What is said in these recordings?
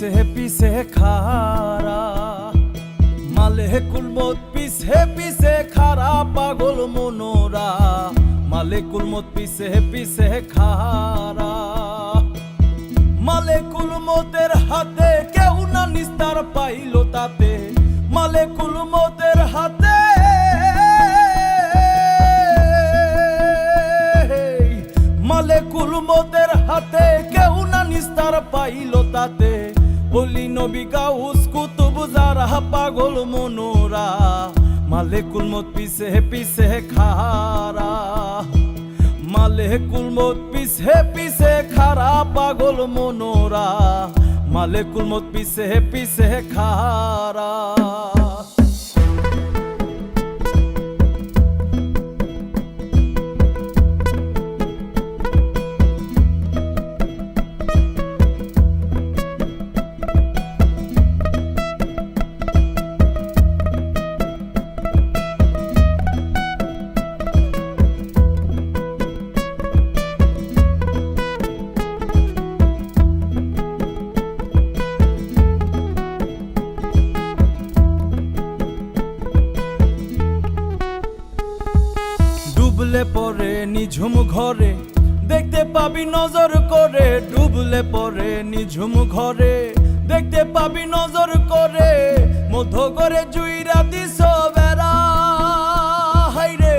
পিছে খারা, মালে কুলমত পিছে খারা পাগল মনোরা, মালে কুলমত পিছে খারা। মালে কুলমতের হাতে কেউ না নিস্তার পাইল তাতে, মালে কুলমতের হাতে, মালে কুলমতের হাতে কেউ না নিস্তার পাইল তাতে। ওলি নবী গাউস কুতুব যারা পাগল মনোরা, মালে কুলমত পিছে খারা, মালে কুলমত পিছে খারা পাগল মনোরা, মালে কুলমত পিছে খারা। ডুবলে পরে নিঝুম ঘরে দেখতে পাবি নজর করে, ডুবলে পরে নিঝুম ঘরে দেখতে পাবি নজর করে। মধ্য করে জুইরা দিস বেড়া, হাইরে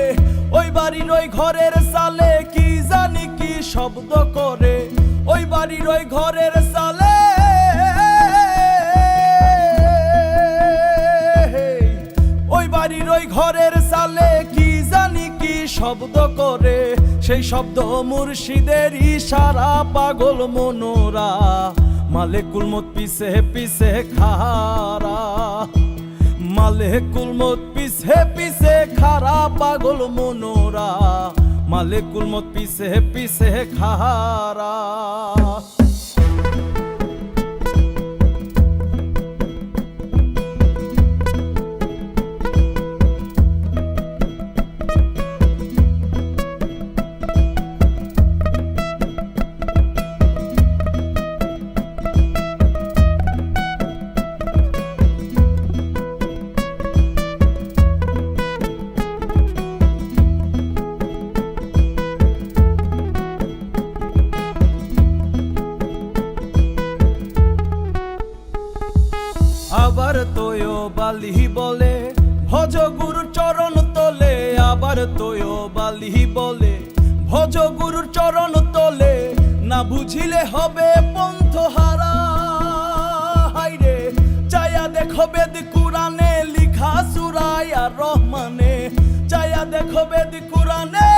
ওই বাড়ির ওই ঘরের সালে কি জানি কি শব্দ করে, ওই বাড়ির ওই ঘরের সালে, ওই বাড়ির ওই ঘরের সালে কি জানি কি শব্দ করে। সেই শব্দ মুর্শিদের ইশারা পাগল মনোরা, মালে কুলমত পিছে খারা, মালে কুলমত পিছে খারা পাগল মনোরা, মালে কুলমত পিছে খারা। আবার তোয় বালি বলে ভজ গুরুর চরণ তোলে, আবার তোয় বালি বলে ভজ গুরুর চরণ তোলে। না বুঝিলে হবে পন্থ হারা, হাইরে চায়া দেখো বেদ কুরানে লিখা সূরায় আর রহমানে, চায়া দেখো বেদ কুরানে,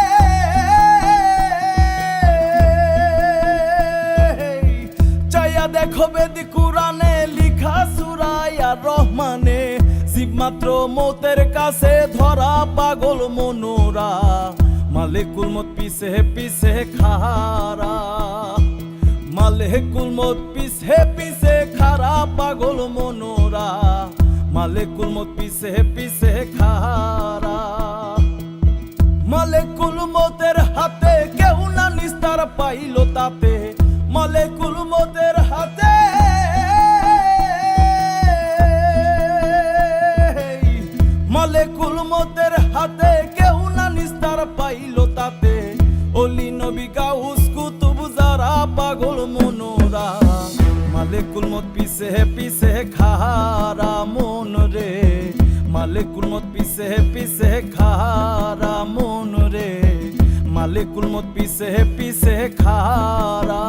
চায়া দেখো বেদ কুরানে লিখা সূরায় আর রহমানে। শিব মাত্র মৌতের কাছে ধরা পাগল মনোরা, মালে কুলমত পিছে খারা, মালে কুলমত পিছে খারা পাগল মনোরা, মালে কুলমত পিছে খারা। মালে কুলমতের হাতে কেউ না নিস্তার পাইল তাতে, মালে কুলমতের হাতে, মালে কুলমতের হাতে কেউ না নিস্তার পাইল তাতে। ওলি নবী গাউস কুতুব যারা পাগল মনোরা, মালে কুলমত পিছে খারা মন রে, মালে কুলমত পিছে খারা মন রে, মালে কুলমত পিছে খারা।